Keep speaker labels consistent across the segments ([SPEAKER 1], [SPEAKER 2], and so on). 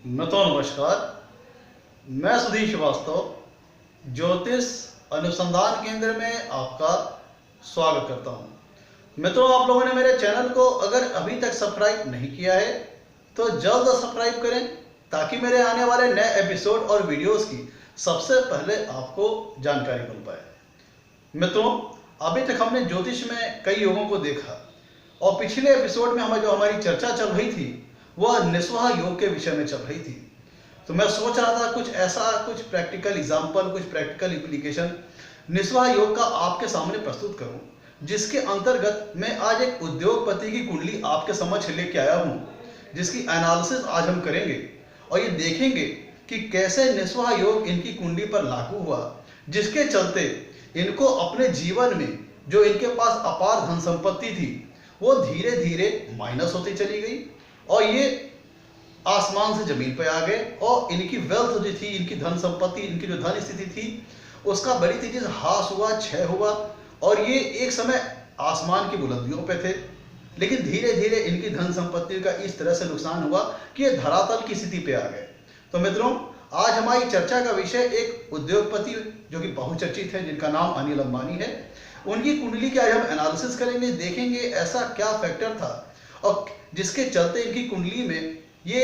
[SPEAKER 1] नमस्कार। मैं सुधीर श्रीवास्तव ज्योतिष अनुसंधान केंद्र में आपका स्वागत करता हूं। मित्रों, आप लोगों ने मेरे चैनल को अगर अभी तक सब्सक्राइब नहीं किया है तो जल्द सब्सक्राइब करें ताकि मेरे आने वाले नए एपिसोड और वीडियोस की सबसे पहले आपको जानकारी मिल पाए। मित्रों, अभी तक हमने ज्योतिष में कई योगों को देखा और पिछले एपिसोड में जो हमारी चर्चा चल रही थी वह निस्वाह योग के विषय में चल रही थी। तो मैं सोच रहा था कुछ प्रैक्टिकल एग्जाम्पल, कुछ प्रैक्टिकल इम्प्लीकेशन निस्वाह योग का आपके सामने प्रस्तुत करूं, जिसके अंतर्गत मैं आज एक उद्योगपति की कुंडली आपके समक्ष लेके आया हूं, जिसकी एनालिसिस आज हम करेंगे और ये देखेंगे कि कैसे निस्वाह योग इनकी कुंडली पर लागू हुआ, जिसके चलते इनको अपने जीवन में जो इनके पास अपार धन संपत्ति थी वो धीरे धीरे माइनस होती चली गई और ये आसमान से जमीन पर आ गए और इनकी वेल्थ जो थी, इनकी धन संपत्ति, इनकी जो धन स्थिति थी उसका बड़ी तेजी से ह्रास हुआ, क्षय हुआ और ये एक समय आसमान की बुलंदियों पे थे, लेकिन धीरे धीरे इनकी धन संपत्ति का इस तरह से नुकसान हुआ कि ये धरातल की स्थिति पे आ गए। तो मित्रों, आज हमारी चर्चा का विषय एक उद्योगपति जो कि बहुचर्चित है, जिनका नाम अनिल अंबानी है, उनकी कुंडली की आज हम एनालिसिस करेंगे, देखेंगे ऐसा क्या फैक्टर था और जिसके चलते इनकी कुंडली में ये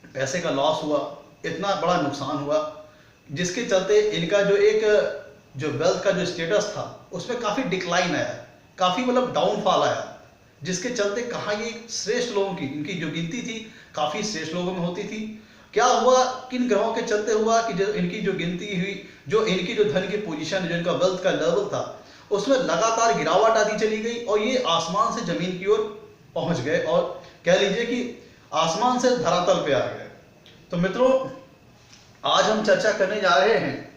[SPEAKER 1] पैसे का लॉस हुआ, इतना बड़ा नुकसान हुआ, जिसके चलते इनका जो वेल्थ का जो स्टेटस था उसमें काफ़ी डिक्लाइन आया, काफ़ी डाउनफॉल आया, जिसके चलते कहाँ ये श्रेष्ठ लोगों की इनकी जो गिनती थी काफ़ी श्रेष्ठ लोगों में होती थी। क्या हुआ, किन ग्रहों के चलते हुआ कि जो इनकी जो गिनती हुई, जो इनकी जो धन की पोजीशन, जो इनका वेल्थ का लेवल था उसमें लगातार गिरावट आती चली गई और ये आसमान से जमीन की ओर पहुंच गए और कह लीजिए कि आसमान से धरातल पे आ गए। तो मित्रों, आज हम चर्चा करने जा रहे हैं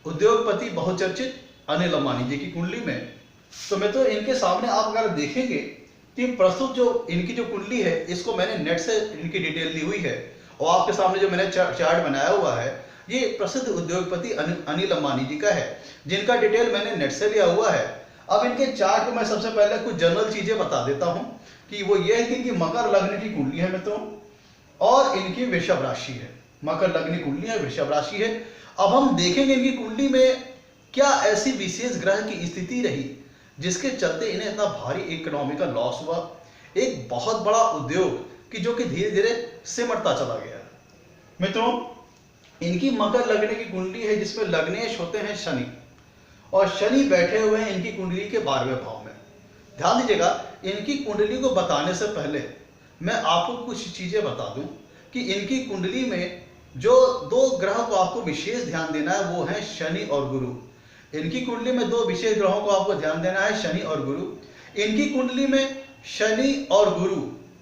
[SPEAKER 1] उद्योगपति बहुचर्चित अनिल अंबानी जी की कुंडली में। तो मित्रों, इनके सामने आप अगर देखेंगे कि प्रस्तुत जो इनकी जो कुंडली है इसको मैंने नेट से इनकी डिटेल ली हुई है और आपके सामने जो मैंने चार्ट बनाया हुआ है ये प्रसिद्ध उद्योगपति अनिल अंबानी जी का है, जिनका डिटेल मैंने नेट से लिया हुआ है। अब इनके चार्ट को मैं सबसे पहले कुछ जनरल चीजें बता देता हूं कि वो ये है कि इनकी मकर लग्न की कुंडली है मित्रों और इनकी वृषभ राशि है। मकर लग्न कुंडली है, वृषभ राशि है। अब हम देखेंगे इनकी कुंडली में क्या ऐसी विशेष ग्रह की स्थिति रही जिसके चलते इन्हें इतना भारी इकोनॉमिकल लॉस हुआ, एक बहुत बड़ा उद्योग कि जो कि धीरे धीरे सिमटता चला गया। मित्रों, इनकी मकर लग्न की कुंडली है जिसमें लग्नेश होते हैं शनि और शनि बैठे हुए हैं इनकी कुंडली के 12वें भाव में। ध्यान दीजिएगा, इनकी कुंडली को बताने से पहले मैं आपको कुछ चीजें बता दूं कि इनकी कुंडली में जो दो ग्रह को आपको विशेष ध्यान देना है वो है शनि और गुरु। इनकी कुंडली में दो विशेष ग्रहों को आपको ध्यान देना है, शनि और गुरु। इनकी कुंडली में शनि और गुरु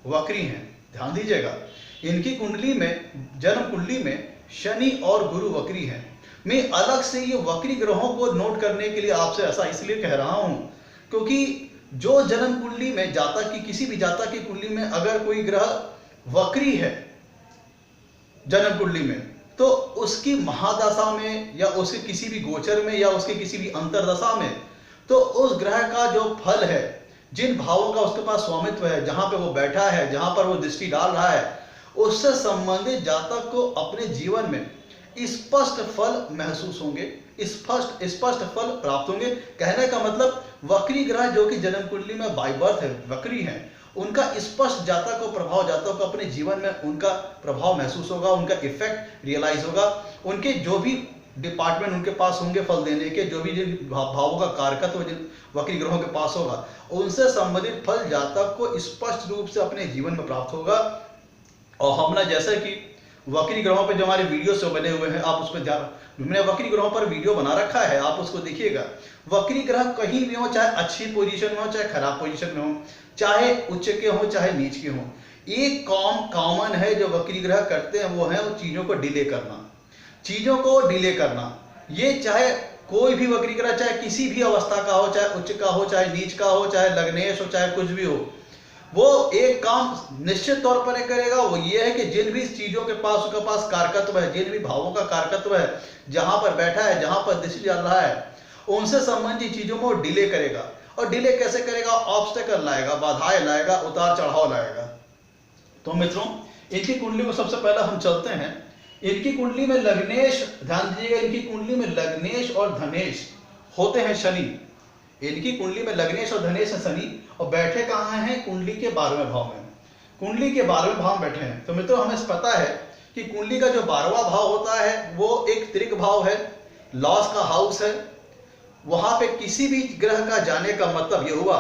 [SPEAKER 1] वक्री हैं। ध्यान दीजिएगा, इनकी कुंडली में, जन्म कुंडली में शनि और गुरु वक्री हैं। मैं अलग से ये वक्री ग्रहों को नोट करने के लिए आपसे ऐसा इसलिए कह रहा हूं क्योंकि जो जन्म कुंडली में जातक की, किसी भी जातक की कुंडली में अगर कोई ग्रह वक्री है जन्म कुंडली में, तो उसकी महादशा में या उसके किसी भी गोचर में या उसके किसी भी अंतरदशा में, तो उस ग्रह का जो फल है, जिन भावों का उसके पास स्वामित्व है, जहां पे वो बैठा है, जहां पर वो दृष्टि डाल रहा है, उससे संबंधित जातक को अपने जीवन में स्पष्ट फल महसूस होंगे, स्पष्ट फल प्राप्त होंगे। कहने का मतलब वक्री ग्रह जो कि जन्म कुंडली में बाय बर्थ है, वक्री हैं, उनका स्पष्ट जातक को प्रभाव, जातक को अपने जीवन में उनका प्रभाव महसूस होगा, उनका इफेक्ट रियलाइज होगा। उनके जो भी डिपार्टमेंट उनके पास होंगे फल देने के, जो भी जिन भावों का कारकत्व जिन वक्री ग्रहों के पास होगा, उनसे संबंधित फल जातक को स्पष्ट रूप से अपने जीवन में प्राप्त होगा। और हमने जैसे कि वक्री ग्रहों पे जो हमारे वीडियो से बने हुए हैं, आप उस पर ध्यान, मैंने वक्री ग्रहों पर वीडियो बना रखा है, आप उसको देखिएगा। वक्री ग्रह कहीं भी हो, चाहे अच्छी पोजीशन में हो चाहे खराब पोजीशन में हो, चाहे उच्च के हो चाहे नीच के हो, एक कॉमन है जो वक्री ग्रह करते हैं, वो है वो चीजों को डिले करना, चीजों को डिले करना। ये चाहे कोई भी वक्री ग्रह, चाहे किसी भी अवस्था का हो, चाहे उच्च का हो चाहे नीच का हो, चाहे लग्नेश हो चाहे कुछ भी हो, वो एक काम निश्चित तौर पर करेगा। वो ये है कि जिन भी चीजों के पास उसके पास कारकत्व है, जिन भी भावों का कारकत्व है, जहां पर बैठा है, जहां पर दृष्टि डाल रहा है, उनसे संबंधित चीजों को डिले करेगा। और डिले कैसे करेगा? ऑब्स्टेकल लाएगा, बाधाएं लाएगा, उतार चढ़ाव लाएगा। तो मित्रों, इनकी कुंडली को सबसे पहले हम चलते हैं। इनकी कुंडली में लग्नेश, ध्यान दीजिएगा, इनकी कुंडली में लग्नेश और धनेश होते हैं शनि। इनकी कुंडली में लग्नेश और धनेश है शनि, और बैठे कहाँ हैं? कुंडली के 12वें भाव में। कुंडली के 12वें भाव में बैठे हैं। तो मित्रों हमें पता है कि कुंडली का जो 12वां भाव होता है वो एक त्रिक भाव है, लॉस का हाउस है। वहां पे किसी भी ग्रह का जाने का मतलब यह हुआ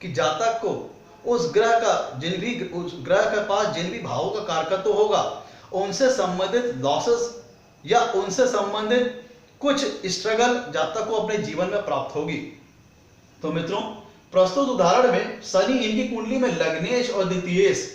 [SPEAKER 1] कि जातक को उस ग्रह के पास जिन भी भावों का कारकत्व होगा उनसे संबंधित लॉसेस या उनसे संबंधित कुछ स्ट्रगल जातक को अपने जीवन में प्राप्त होगी। तो मित्रों प्रस्तुत उदाहरण में शनि इनकी कुंडली में लग्नेश और द्वितीयेश,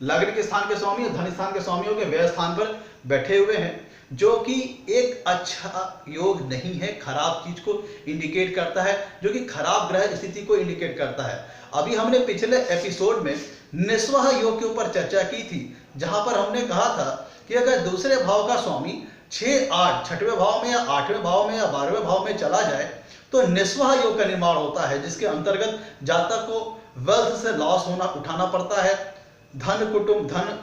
[SPEAKER 1] लग्न के स्थान के स्वामी और धन स्थान के स्वामियों के व्यय स्थान पर बैठे हुए हैं, जो कि एक अच्छा योग नहीं है, खराब चीज को इंडिकेट करता है, जो कि खराब ग्रह स्थिति को इंडिकेट करता है। अभी हमने पिछले एपिसोड में निस्वह योग के ऊपर चर्चा की थी, जहां पर हमने कहा था कि अगर दूसरे भाव का स्वामी 6, 8 छठवें भाव में या 8वें भाव में या 12वें भाव में चला जाए तो निस्वह योग का निर्माण होता है, जिसके अंतर्गत जातक को वेल्थ से लॉस उठाना पड़ता है। धन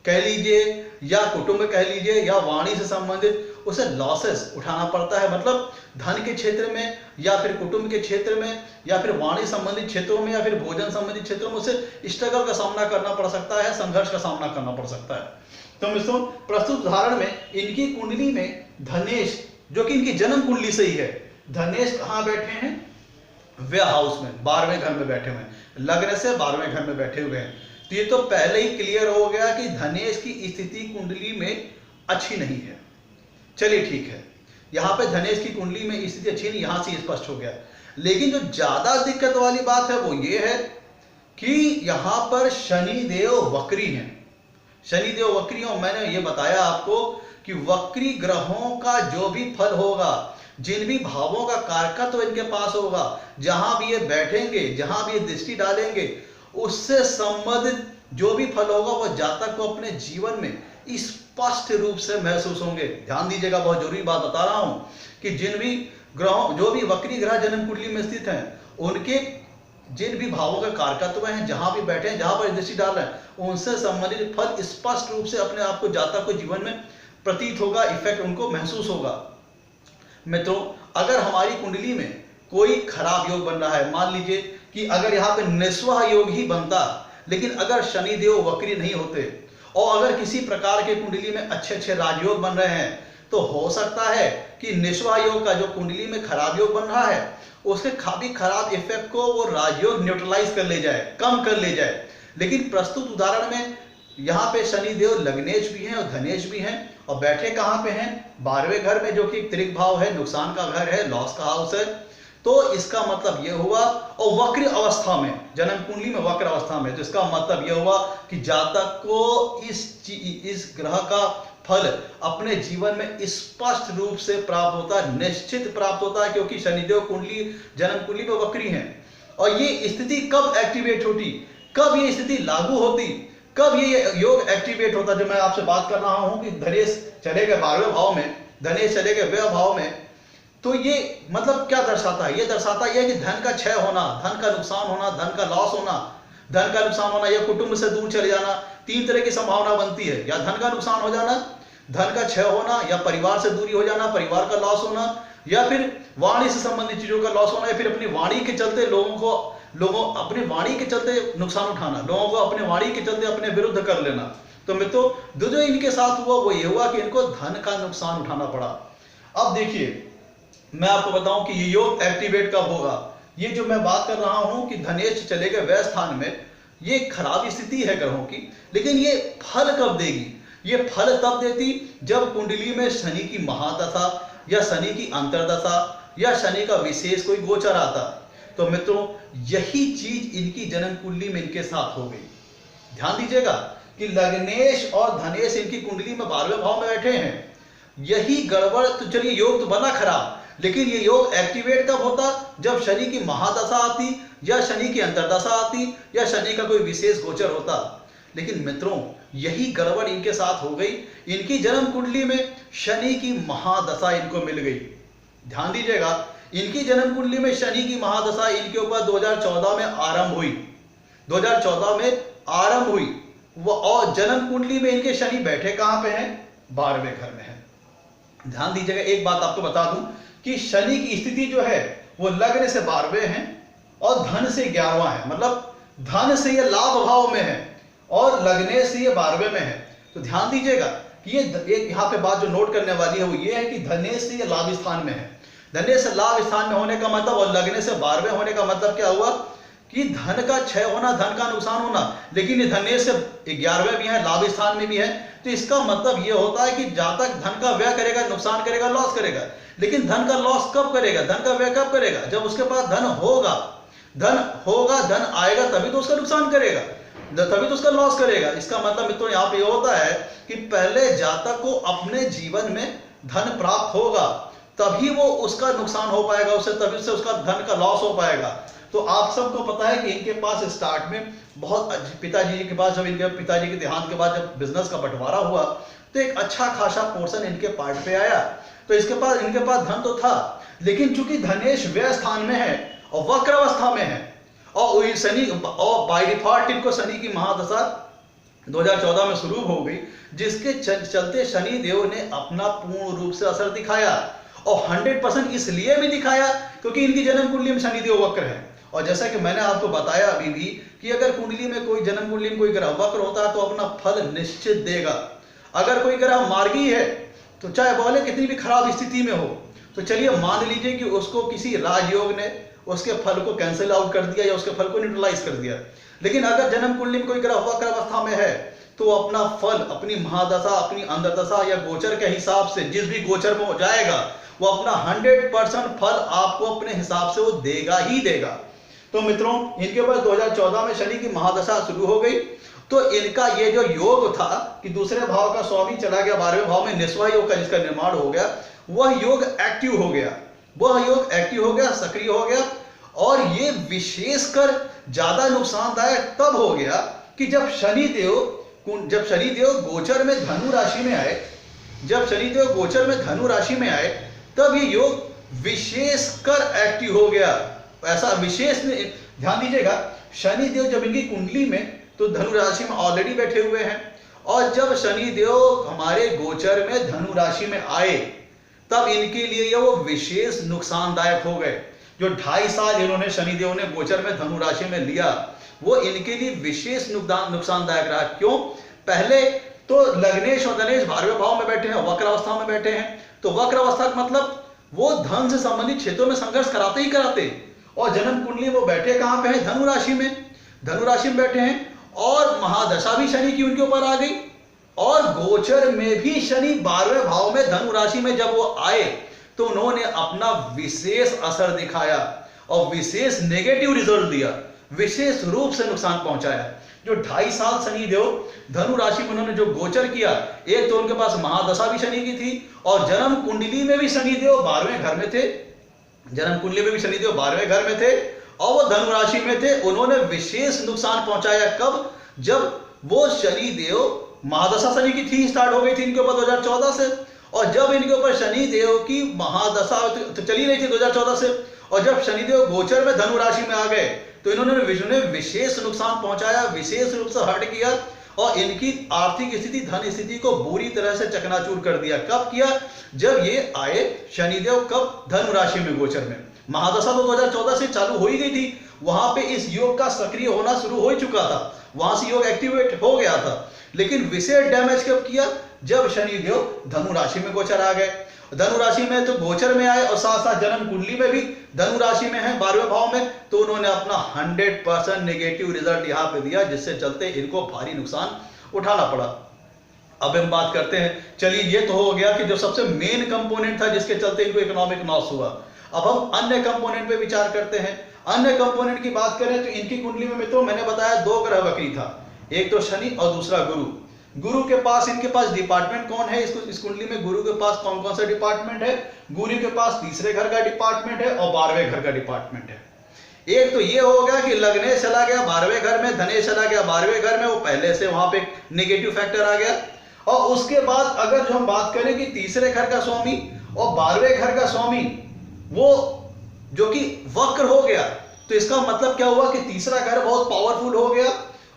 [SPEAKER 1] कह लीजिए या कुटुंब कह लीजिए या वाणी से संबंधित उसे लॉसेस उठाना पड़ता है। मतलब धन के क्षेत्र में या फिर कुटुंब के क्षेत्र में या फिर वाणी संबंधित क्षेत्रों में या फिर भोजन संबंधित क्षेत्रों में उसे स्ट्रगल का सामना करना पड़ सकता है, संघर्ष का सामना करना पड़ सकता है। तो मित्रों प्रस्तुत उदाहरण में इनकी कुंडली में धनेश, जो कि इनकी जन्म कुंडली से ही है, धनेश कहाँ बैठे हैं? व्यय हाउस में, 12वें घर में बैठे हुए हैं, लग्न से 12वें घर में बैठे हुए हैं। तो ये तो पहले ही क्लियर हो गया कि धनेश की स्थिति कुंडली में अच्छी नहीं है। चलिए ठीक है, यहाँ पे धनेश की कुंडली में स्थिति अच्छी नहीं, यहां से स्पष्ट हो गया। लेकिन जो ज्यादा दिक्कत वाली बात है वो ये है कि यहां पर शनिदेव वक्री हैं। शनिदेव वक्री, और मैंने ये बताया आपको कि वक्री ग्रहों का जो भी फल होगा, जिन भी भावों का कारकत्व इनके पास होगा, जहां भी ये बैठेंगे, जहां भी ये दृष्टि डालेंगे, उससे संबंधित जो भी फल होगा वो जातक को अपने जीवन में स्पष्ट रूप से महसूस होंगे। ध्यान दीजिएगा, बहुत जरूरी बात बता रहा हूं कि जिन भी ग्रहों, जो भी वक्री ग्रह जन्म कुंडली में स्थित हैं, उनके जिन भी भावों के कारकत्व हैं, जहां भी बैठे हैं, जहां पर दृष्टि डाल रहे हैं, उनसे संबंधित फल स्पष्ट रूप से अपने आप को जातक को जीवन में प्रतीत होगा, इफेक्ट उनको महसूस होगा। मित्रों अगर हमारी कुंडली में कोई खराब योग बन रहा है, मान लीजिए कि अगर यहाँ पे निस्वह योग ही बनता, लेकिन अगर शनिदेव वक्री नहीं होते और अगर किसी प्रकार के कुंडली में अच्छे अच्छे राजयोग बन रहे हैं, तो हो सकता है कि निस्वह योग का जो कुंडली में खराब योग बन रहा है उसके काफी खराब इफेक्ट को वो राजयोग न्यूट्रलाइज कर ले जाए, कम कर ले जाए। लेकिन प्रस्तुत उदाहरण में यहाँ पे शनिदेव लग्नेश भी हैं और धनेश भी हैं, और बैठे कहाँ पे हैं? 12वें घर में, जो कि त्रिक भाव है, नुकसान का घर है, लॉस का हाउस है। तो इसका मतलब यह हुआ, और वक्र अवस्था में, जन्म कुंडली में वक्र अवस्था में, तो इसका मतलब यह हुआ कि जातक को इस ग्रह का फल अपने जीवन में स्पष्ट रूप से प्राप्त होता है, निश्चित प्राप्त होता है, क्योंकि शनिदेव कुंडली जन्म कुंडली में वक्री हैं। और ये स्थिति कब एक्टिवेट होती, कब ये स्थिति लागू होती, कब ये योग एक्टिवेट होता? जब मैं आपसे बात कर रहा हूं कि धनेश चले गए 12वें भाव में, धनेश चले गए व्यय भाव में, तो ये मतलब क्या दर्शाता है? ये दर्शाता है कि धन का क्षय होना, धन का नुकसान होना, धन का लॉस होना, धन का नुकसान होना या कुटुंब से दूर चले जाना। 3 तरह की संभावना बनती है, या धन का नुकसान हो जाना, धन का क्षय होना, या परिवार से दूरी हो जाना, परिवार का लॉस होना, या फिर वाणी से संबंधित चीजों का लॉस होना, या फिर अपनी वाणी के चलते लोगों अपनी वाणी के चलते नुकसान उठाना, लोगों को अपने वाणी के चलते अपने विरुद्ध कर लेना। तो मित्रों जो इनके साथ हुआ वो ये हुआ कि इनको धन का नुकसान उठाना पड़ा। अब देखिए मैं आपको बताऊं कि ये योग एक्टिवेट कब होगा। ये जो मैं बात कर रहा हूं कि धनेश चले गए व्यय स्थान में, ये खराब स्थिति है ग्रहों की, लेकिन ये फल कब देगी? ये फल तब देती जब कुंडली में शनि की महादशा या शनि की अंतरदशा या शनि का विशेष कोई गोचर आता। तो मित्रों यही चीज इनकी जन्म कुंडली में इनके साथ हो गई। ध्यान दीजिएगा कि लग्नेश और धनेश इनकी कुंडली में 12वें भाव में बैठे हैं। यही गड़बड़, तो चलिए योग तो बना खराब, लेकिन ये योग एक्टिवेट कब होता? जब शनि की महादशा आती या शनि की अंतरदशा आती या शनि का कोई विशेष गोचर होता। लेकिन मित्रों यही गड़बड़ इनके साथ हो गई। इनकी जन्म कुंडली में शनि की महादशा इनको मिल गई। ध्यान दीजिएगा, इनकी जन्म कुंडली में शनि की महादशा इनके ऊपर 2014 में आरंभ हुई। 2014 में आरंभ हुई वो और जन्म कुंडली में इनके शनि बैठे कहां पे हैं? 12वें घर में है। ध्यान दीजिएगा, एक बात आपको बता दूं कि शनि की स्थिति जो है वो लग्न से 12वें है और धन से 11वां है, मतलब धन से ये लाभ भाव में है और लग्ने से ये 12वें में है। तो ध्यान दीजिएगा कि ये एक यहाँ पे बात जो नोट करने वाली है वो ये है कि धने से ये लाभ स्थान में है। धने से लाभ स्थान में होने का मतलब और लग्ने से 12वें होने का मतलब क्या हुआ कि धन का क्षय होना, धन का नुकसान होना। लेकिन ये धने से 11वें भी है, लाभ स्थान में भी है, तो इसका मतलब ये होता है कि जहां तक धन का व्यय करेगा, नुकसान करेगा, लॉस करेगा। लेकिन धन का लॉस कब करेगा, धन का व्यय कब करेगा? जब उसके पास धन होगा, धन आएगा तभी तो उसका नुकसान करेगा, तभी तो उसका लॉस करेगा। इसका मतलब मित्रों यहाँ पे ये होता है कि पहले जातक को अपने जीवन में धन प्राप्त होगा तभी वो उसका नुकसान हो पाएगा, उससे तभी से उसका धन का लॉस हो पाएगा। तो आप सबको पता है कि इनके पास स्टार्ट में बहुत पिताजी के पास, जब इनके पिताजी के देहांत के बाद जब बिजनेस का बंटवारा हुआ तो एक अच्छा खासा पोर्शन इनके पार्ट पे आया। तो इनके पास धन तो था, लेकिन चूंकि धनेश व्यय स्थान में है और वक्र अवस्था में है और शनि और बाय डिफॉल्ट इनको शनि की महादशा 2014 में शुरू हो गई, जिसके चलते शनि देव ने अपना पूर्ण रूप से असर दिखाया और 100% इसलिए भी दिखाया क्योंकि इनकी जन्म कुंडली में शनि देव वक्र है। और जैसा कि मैंने आपको बताया अभी भी कि अगर कुंडली में कोई जन्म कुंडली में कोई ग्रह वक्र होता है तो अपना फल निश्चित देगा। अगर कोई ग्रह मार्गी है तो चाहे बोले कितनी भी खराब स्थिति में हो, तो चलिए मान लीजिए कि उसको किसी राजयोग ने उसके फल को कैंसिल आउट कर दिया या उसके फल को न्यूट्रलाइज कर दिया। लेकिन अगर जन्म कुंडली में कोई ग्रह वक्र अवस्था में है तो अपना फल अपनी महादशा, अपनी अंतर्दशा या गोचर के हिसाब से जिस भी गोचर में हो जाएगा वो अपना 100% फल आपको अपने हिसाब से वो देगा ही देगा। तो मित्रों, इनके ऊपर 2014 में शनि की महादशा शुरू हो गई, तो इनका ये जो योग था कि दूसरे भाव का स्वामी चला गया 12वें भाव में, निस्वा योग का जिसका निर्माण हो गया, वह योग एक्टिव हो गया, सक्रिय हो गया। और ये विशेषकर ज्यादा नुकसानदायक तब हो गया कि जब शनिदेव गोचर में धनु राशि में आए, तब ये योग विशेषकर एक्टिव हो गया। ऐसा विशेष ध्यान दीजिएगा, शनिदेव जब इनकी कुंडली में तो धनु राशि में ऑलरेडी बैठे हुए हैं, और जब शनिदेव हमारे गोचर में धनु राशि में आए तब इनके लिए ये वो विशेष नुकसानदायक हो गए। जो 2.5 साल इन्होंने शनिदेव ने गोचर में धनु राशि में लिया वो इनके लिए विशेष नुकसानदायक रहा। क्यों? पहले तो लग्नेश और धनेश 12वें भाव में बैठे हैं, वक्र अवस्था में बैठे हैं, तो वक्र अवस्था का मतलब वो धन से संबंधित क्षेत्रों में संघर्ष कराते ही कराते। और जन्म कुंडली वो बैठे कहां पे हैं? धनु राशि में बैठे हैं, और महादशा भी शनि की उनके ऊपर आ गई, और गोचर में भी शनि 12वें भाव में धनु राशि में जब वो आए तो उन्होंने अपना विशेष असर दिखाया और विशेष नेगेटिव रिजल्ट दिया, विशेष रूप से नुकसान पहुंचाया। जो 2.5 साल शनिदेव धनु राशि में उन्होंने जो गोचर किया, एक तो उनके पास महादशा भी शनि की थी और जन्म कुंडली में भी शनिदेव 12वें घर में थे, और वो धनु राशि में थे। उन्होंने विशेष नुकसान पहुंचाया कब? जब वो शनिदेव महादशा शनि की थी, स्टार्ट हो गई थी इनके ऊपर 2014 से, और जब इनके ऊपर शनिदेव की महादशा तो चली रही थी 2014 से, और जब शनिदेव गोचर में धनु राशि में आ गए तो इन्होंने विशेष नुकसान पहुंचाया, विशेष रूप से हर्ट किया, और इनकी आर्थिक स्थिति, धन स्थिति को बुरी तरह से चकनाचूर कर दिया। कब किया? जब ये आए शनिदेव, कब? धनु राशि में गोचर में। महादशा तो 2014 से चालू हो ही गई थी, वहां पे इस योग का सक्रिय होना शुरू हो चुका था, वहां से योग एक्टिवेट हो गया था। लेकिन विशेष डैमेज कब किया? जब शनिदेव धनु राशि में गोचर आ गए। धनु राशि में तो गोचर में आए और साथ साथ जन्म कुंडली में भी धनु राशि में है 12वें भाव में, तो उन्होंने अपना 100% नेगेटिव रिजल्ट यहां पे दिया, जिससे चलते इनको भारी नुकसान उठाना पड़ा। अब हम बात करते हैं, चलिए ये तो हो गया कि जो सबसे मेन कंपोनेंट था जिसके चलते इनको इकोनॉमिक लॉस हुआ। अब हम अन्य कंपोनेंट पे विचार करते हैं। अन्य कंपोनेंट की बात करें तो इनकी कुंडली में मित्रों मैंने बताया 2 ग्रह वक्री था, एक तो शनि और दूसरा गुरु। गुरु के पास, इनके पास डिपार्टमेंट कौन है? इस कुंडली में गुरु के पास कौन कौन सा डिपार्टमेंट है? गुरु के पास तीसरे घर का डिपार्टमेंट है और 12वें घर का डिपार्टमेंट है। एक तो ये हो गया कि लग्ने चला गया 12वें घर में, धने चला गया 12वें घर में, वो पहले से वहां पे नेगेटिव फैक्टर आ गया। और उसके बाद अगर जो हम बात करें कि तीसरे घर का स्वामी और 12वें घर का स्वामी वो जो कि वक्र हो गया, तो इसका मतलब क्या हुआ कि तीसरा घर बहुत पावरफुल हो गया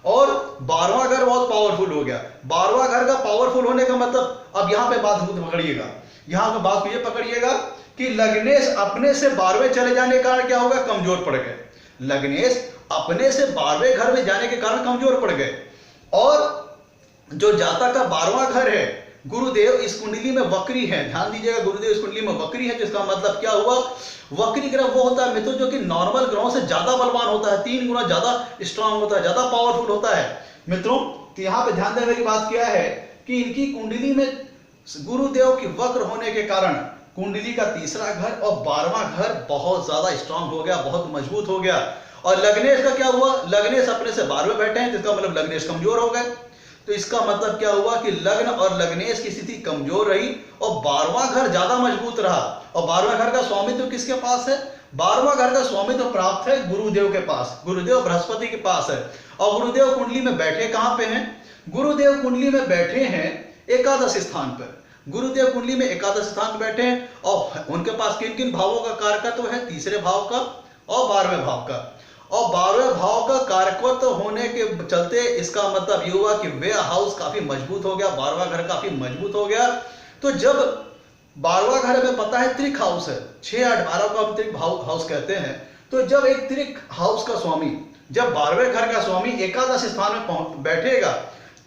[SPEAKER 1] और 12वां घर बहुत पावरफुल हो गया। 12वां घर का पावरफुल होने का मतलब, अब यहां पे बात पकड़िएगा, यहां पे बात ये पकड़िएगा कि लग्नेश अपने से 12वें चले जाने के कारण क्या होगा, कमजोर पड़ गए। लग्नेश अपने से 12वें घर में जाने के कारण कमजोर पड़ गए। और जो जातक का 12वां घर है, गुरुदेव इस कुंडली में वक्री है। ध्यान दीजिएगा, गुरुदेव इस कुंडली में वक्री है, जिसका मतलब क्या हुआ, वक्री ग्रह वो होता है मित्रों जो कि नॉर्मल ग्रहों से ज्यादा बलवान होता है, 3 गुना ज्यादा स्ट्रांग होता है, ज्यादा पावरफुल होता है मित्रों। तो यहां पे ध्यान देने की बात क्या है कि इनकी कुंडली में गुरुदेव की वक्र होने के कारण कुंडली का तीसरा घर और 12वां घर बहुत ज्यादा स्ट्रांग हो गया, बहुत मजबूत हो गया। और लग्नेश का क्या हुआ, लग्नेश अपने से 12वें बैठे हैं, जिसका मतलब लग्नेश कमजोर हो गए। तो इसका मतलब क्या हुआ कि लग्न और लग्नेश की स्थिति कमजोर रही और 12वां घर ज्यादा मजबूत रहा। और 12वां घर का स्वामित्व किसके पास है, 12वां घर का स्वामित्व प्राप्त है गुरुदेव के पास, गुरुदेव बृहस्पति के पास है। और गुरुदेव कुंडली में बैठे कहां पे हैं, गुरुदेव कुंडली में बैठे हैं एकादश स्थान पर। गुरुदेव कुंडली में एकादश स्थान पर बैठे हैं और उनके पास किन किन भावों का कारकत्व है, तीसरे भाव का और 12वें भाव का। और 12वें भाव का कारकत्व होने के चलते इसका मतलब ये हुआ कि वे हाउस काफी मजबूत हो गया, 12वां घर काफी मजबूत हो गया। तो जब 12वां घर में पता है त्रिक हाउस है, 6, 8, 12 को हम त्रिक हाउस कहते हैं। तो जब एक त्रिक हाउस का स्वामी, जब 12वें घर का स्वामी एकादश स्थान में बैठेगा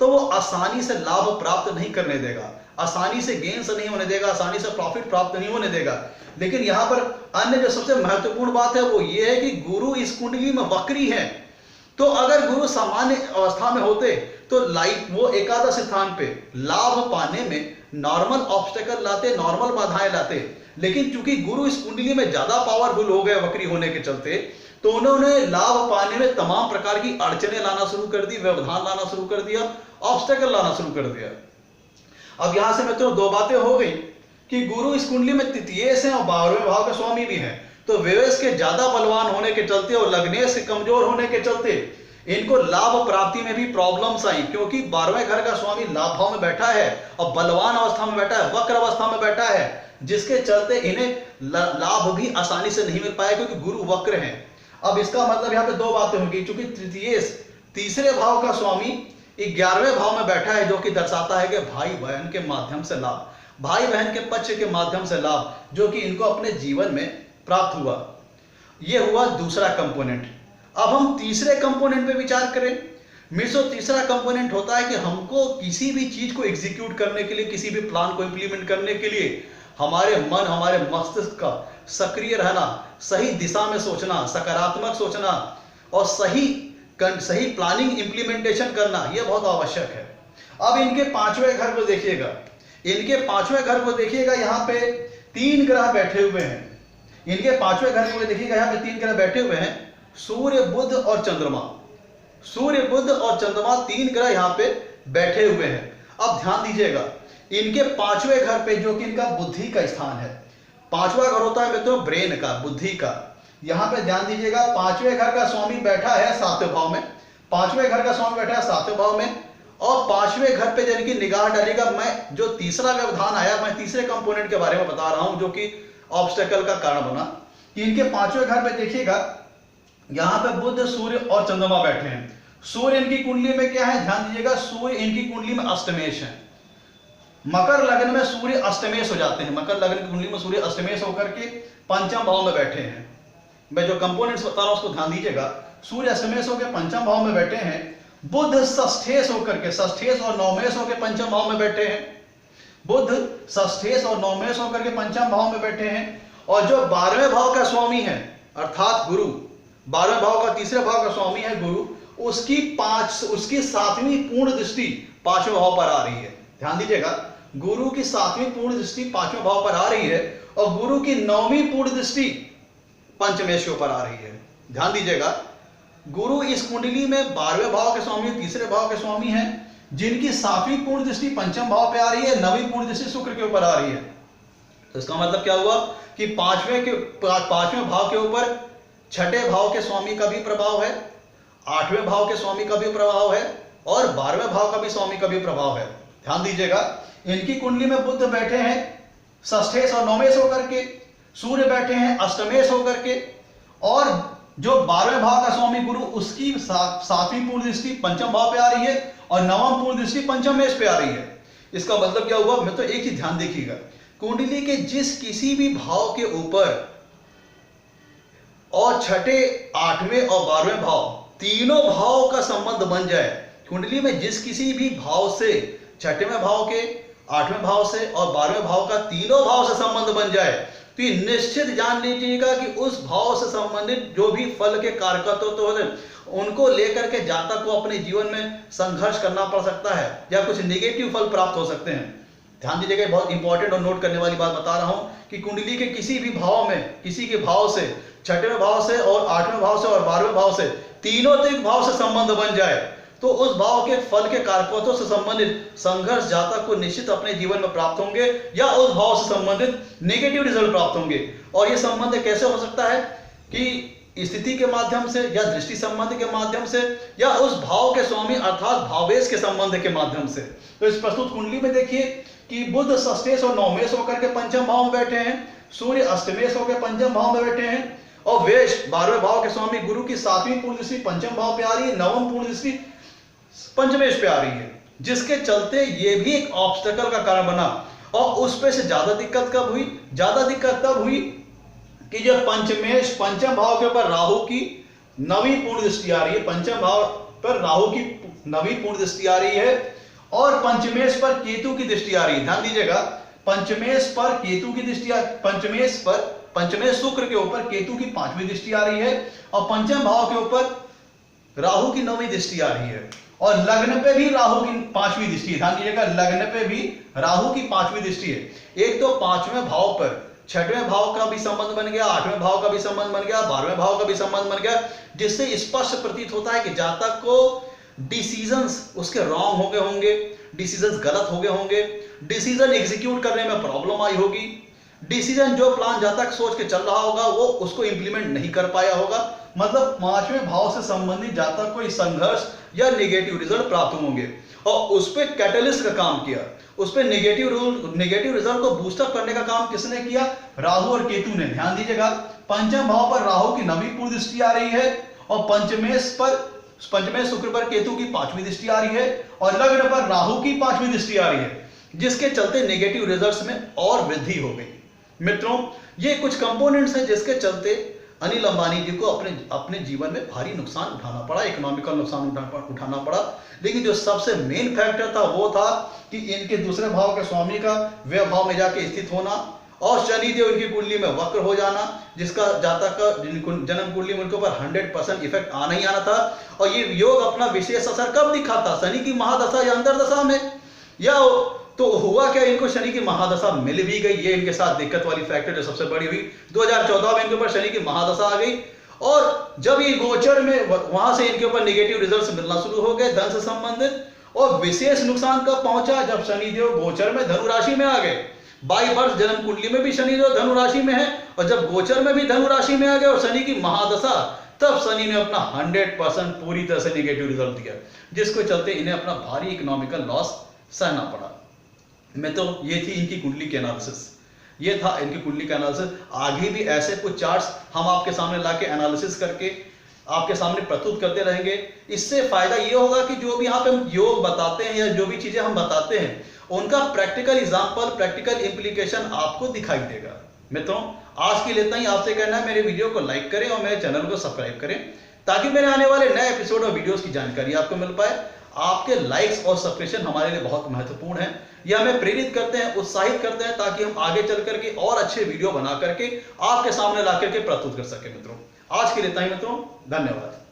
[SPEAKER 1] तो वो आसानी से लाभ प्राप्त नहीं करने देगा, आसानी से गेन्स नहीं होने देगा, आसानी से प्रॉफिट प्राप्त नहीं होने देगा। लेकिन यहां पर अन्य जो सबसे महत्वपूर्ण बात है वो ये है कि गुरु इस कुंडली में वक्री है। तो अगर गुरु सामान्य अवस्था में होते तो लाइफ वो एकादश स्थान पे लाभ पाने में नॉर्मल ऑब्स्टेकल लाते, नॉर्मल बाधाएं लाते। लेकिन चूंकि गुरु इस कुंडली में ज्यादा पावरफुल हो गए वक्री होने के चलते, तो उन्होंने लाभ पाने में तमाम प्रकार की अड़चने लाना शुरू कर दी, व्यवधान लाना शुरू कर दिया, ऑब्स्टेकल लाना शुरू कर दिया। अब यहां से मित्रों 2 बातें हो गई कि गुरु इस कुंडली में तृतीयेश है और 12वें भाव के स्वामी भी हैं। तो व्यवेश के ज्यादा बलवान होने के चलते और लग्नेश से कमजोर होने के चलते इनको लाभ प्राप्ति में भी प्रॉब्लम्स आई, क्योंकि 12वें घर का स्वामी लाभ भाव में बैठा है और बलवान अवस्था में बैठा है, वक्र अवस्था में बैठा है, जिसके चलते इन्हें लाभ भी आसानी से नहीं मिल पाया क्योंकि गुरु वक्र है। अब इसका मतलब यहाँ पे 2 बातें होंगी, क्योंकि तृतीयेश तीसरे भाव का स्वामी 11वें भाव में बैठा है, जो कि दर्शाता है कि भाई बहन के माध्यम से लाभ, भाई बहन के पक्ष के माध्यम से लाभ जो कि इनको अपने जीवन में प्राप्त हुआ। यह हुआ दूसरा कंपोनेंट। अब हम तीसरे कंपोनेंट पे विचार करें। मित्रों तीसरा कंपोनेंट होता है कि हमको किसी भी चीज को एग्जीक्यूट करने के लिए, किसी भी प्लान को इंप्लीमेंट करने के लिए हमारे मन, हमारे मस्तिष्क का सक्रिय रहना, सही दिशा में सोचना, सकारात्मक सोचना और सही प्लानिंग इंप्लीमेंटेशन करना, यह बहुत आवश्यक है। अब इनके 5वें घर को देखिएगा, इनके 5वें घर को देखिएगा, यहाँ पे 3 ग्रह बैठे हुए हैं। इनके 5वें घर को देखिएगा, यहाँ पे 3 ग्रह बैठे हुए हैं, सूर्य, बुध और चंद्रमा। सूर्य, बुध और चंद्रमा 3 ग्रह यहाँ पे बैठे हुए हैं। अब ध्यान दीजिएगा, इनके 5वें घर पे जो कि इनका बुद्धि का स्थान है, 5वां घर होता है मित्रों ब्रेन का, बुद्धि का। यहां पे ध्यान दीजिएगा, 5वें घर का स्वामी बैठा है 7वें भाव में, 5वें घर का स्वामी बैठा है 7वें भाव में। और 5वें घर पे जिनकी निगाह डालेगा, मैं जो तीसरा व्यवधान आया, मैं तीसरे कंपोनेंट के बारे में बता रहा हूं जो कि ऑब्स्टेकल का कारण बना, कि इनके 5वें घर पे देखिएगा, यहां पे बुध, सूर्य और चंद्रमा बैठे हैं। सूर्य इनकी कुंडली में क्या है, ध्यान दीजिएगा, सूर्य इनकी कुंडली में अष्टमेश है। मकर लग्न में सूर्य अष्टमेश हो जाते हैं, मकर लग्न की कुंडली में सूर्य अष्टमेश होकर के 5वें भाव में बैठे हैं। मैं जो कंपोनेंट्स बता रहा हूं उसको ध्यान दीजिएगा, सूर्य अष्टमेश होकर 5वें भाव में बैठे हैं, बुध षष्ठेश होकर के, षष्ठेश और नवमेश होकर 5वें भाव में बैठे हैं, बुध षष्ठेश और नवमेश होकर के 5वें भाव में बैठे हैं। और जो 12वें भाव का स्वामी है अर्थात गुरु, 12वें भाव का तीसरे भाव का स्वामी है गुरु, उसकी 7वीं पूर्ण दृष्टि 5वें भाव पर आ रही है। ध्यान दीजिएगा, गुरु की 7वीं पूर्ण दृष्टि 5वें भाव पर आ रही है और गुरु की 9वीं पूर्ण दृष्टि पंचमेश के ऊपर आ रही है। ध्यान दीजिएगा, गुरु इस कुंडली में 12वें भाव के स्वामी, तीसरे भाव के स्वामी हैं, जिनकी 7वीं पूर्ण दृष्टि 5वें भाव पे आ रही है, 9वीं पूर्ण दृष्टि शुक्र के ऊपर आ रही है। तो इसका मतलब क्या हुआ कि 5वें भाव के ऊपर 6ठे भाव के स्वामी का भी प्रभाव है, 8वें भाव के स्वामी का भी प्रभाव है और 12वें भाव का भी स्वामी का भी प्रभाव है। ध्यान दीजिएगा, इनकी कुंडली में बुध बैठे हैं षष्ठेश और नवमेश होकर के, सूर्य बैठे हैं अष्टमेश होकर के, और जो 12वें भाव का स्वामी गुरु, उसकी सातवीं पूर्ण दृष्टि पंचम भाव पे आ रही है और नवम पूर्ण दृष्टि पंचम मेष पे आ रही है। इसका मतलब क्या हुआ? मैं तो एक चीज ध्यान देखिएगा, कुंडली के जिस किसी भी भाव के ऊपर और छठे, आठवें और 12वें भाव, तीनों भाव का संबंध बन जाए, कुंडली में जिस किसी भी भाव से, छठवें भाव के, 8वें भाव से और 12वें भाव का तीनों भाव से संबंध बन जाए, तो ये निश्चित जान लीजिएगा कि उस भाव से संबंधित जो भी फल के कारकत्व तो होते हैं उनको लेकर के जातक को अपने जीवन में संघर्ष करना पड़ सकता है या कुछ नेगेटिव फल प्राप्त हो सकते हैं। ध्यान दीजिएगा, बहुत इंपॉर्टेंट और नोट करने वाली बात बता रहा हूं कि कुंडली के किसी भी भाव में, किसी के भाव से, छठवें भाव से और 8वें भाव से और 12वें भाव से, तीनों तीन भाव से संबंध बन जाए तो उस भाव के फल के कारकत्वों से संबंधित संघर्ष जातक को निश्चित अपने जीवन में प्राप्त होंगे या उस भाव से संबंधित नेगेटिव रिजल्ट प्राप्त होंगे। और यह संबंध कैसे हो सकता है कि स्थिति के माध्यम से या दृष्टि संबंध के माध्यम से या उस भाव के स्वामी अर्थात भावेश के संबंध के माध्यम से। तो इस प्रस्तुत कुंडली में देखिए कि बुध षष्ठेश और नवमेश होकर के पंचम भाव में बैठे हैं, सूर्य अष्टमेश होकर पंचम भाव में बैठे हैं और वेश 12वें भाव के स्वामी गुरु की सातवीं पूर्ण दृष्टि पंचम भाव पे आ रही है, नवम पूर्ण दृष्टि पंचमेश पे आ रही है, जिसके चलते ये भी एक ऑब्स्टेकल का कारण बना। और उस पे से ज्यादा दिक्कत कब हुई? ज्यादा दिक्कत तब हुई कि जब पंचमेश, पंचम भाव के ऊपर राहु की नवीं पूर्ण दृष्टि आ रही है, पंचम भाव पर राहु की नवीं पूर्ण दृष्टि आ रही है और पंचमेश पर केतु की दृष्टि आ रही है। ध्यान दीजिएगा, पंचमेश पर केतु की दृष्टि, पंचमेश शुक्र के ऊपर केतु की 5वीं दृष्टि आ रही है और पंचम भाव के ऊपर राहु की 9वीं दृष्टि आ रही है और लग्न पे भी राहु की 5वीं दृष्टि है। ध्यान दीजिएगा, लग्न पे भी राहु की 5वीं दृष्टि है। एक तो 5वें भाव पर छठवें भाव का भी संबंध बन गया, 8वें भाव का भी संबंध बन गया, 12वें भाव का भी संबंध बन गया, जिससे स्पष्ट प्रतीत होता है कि जातक को डिसीजंस उसके रॉन्ग हो गए होंगे, डिसीजंस गलत हो गए होंगे, डिसीजन एग्जीक्यूट करने में प्रॉब्लम आई होगी, डिसीजन जो प्लान जातक सोच के चल रहा होगा वो उसको इंप्लीमेंट नहीं कर पाया होगा। मतलब 5वें भाव से संबंधित जातक को संघर्ष या नेगेटिव रिजल्ट प्राप्त होंगे और उस पे कैटलिस्ट का काम किया, उस पे नेगेटिव रिजल्ट को बूस्टअप करने का काम किसने किया? राहु और केतु ने। ध्यान दीजिएगा, पंचम भाव पर राहु की 9वीं पूर्ण दृष्टि आ रही है और पंचमेश शुक्र पर केतु की 5वीं दृष्टि आ रही है और लग्न पर राहु की 5वीं दृष्टि आ रही है, जिसके चलते नेगेटिव रिजल्ट्स में और वृद्धि हो गई। मित्रों, ये कुछ कंपोनेंट्स हैं जिसके चलते अनिल अंबानी जी को अपने जीवन में भारी नुकसान उठाना पड़ा, इकोनॉमिकल नुकसान उठाना पड़ा। लेकिन जो सबसे मेन फैक्टर था वो था कि इनके दूसरे भाव के स्वामी का व्यय भाव में जाके स्थित होना और शनिदेव इनकी कुंडली में वक्र हो जाना, जिसका जातक का जन्म कुंडली में उनके ऊपर 100% इफेक्ट आना ही आना था। और ये योग अपना विशेष असर कब दिखाता? शनि की महादशा या अंतर्दशा में। या तो हुआ क्या, इनको शनि की महादशा मिल भी गई, ये इनके साथ दिक्कत वाली फैक्टर जो सबसे बड़ी हुई। 2014 में इनके ऊपर शनि की महादशा आ गई और जब ये गोचर में वहां से इनके ऊपर नेगेटिव रिजल्ट्स मिलना शुरू हो गए धन से संबंधित। और विशेष नुकसान कब पहुंचा? जब शनिदेव गोचर में धनु राशि में आ गए। 22 वर्ष जन्म कुंडली में भी शनिदेव धनु राशि में है और जब गोचर में भी धनु राशि में आ गए और शनि की महादशा, तब शनि ने अपना 100% पूरी तरह से नेगेटिव रिजल्ट दिया, जिसको चलते इन्हें अपना भारी इकोनॉमिकल लॉस सहना पड़ा। मैं तो ये थी इनकी कुंडली की एनालिसिस, ये था इनकी कुंडली का एनालिसिस। आगे भी ऐसे कुछ चार्ट्स हम आपके सामने लाके एनालिसिस करके आपके सामने प्रस्तुत करते रहेंगे। इससे फायदा ये होगा कि जो भी यहाँ पे हम योग बताते हैं या जो भी चीजें हम बताते हैं उनका प्रैक्टिकल एग्जाम्पल, प्रैक्टिकल इंप्लीकेशन आपको दिखाई देगा। मित्रों, आज के लिए इतना ही। आपसे कहना है मेरे वीडियो को लाइक करें और मेरे चैनल को सब्सक्राइब करें ताकि मेरे आने वाले नए एपिसोड और वीडियोस की जानकारी आपको मिल पाए। आपके लाइक्स और सब्सक्रिप्शन हमारे लिए बहुत महत्वपूर्ण है, ये हमें प्रेरित करते हैं, उत्साहित करते हैं ताकि हम आगे चल करके और अच्छे वीडियो बना करके आपके सामने ला करके प्रस्तुत कर सके। मित्रों, आज के लिए इतना ही मित्रों, धन्यवाद।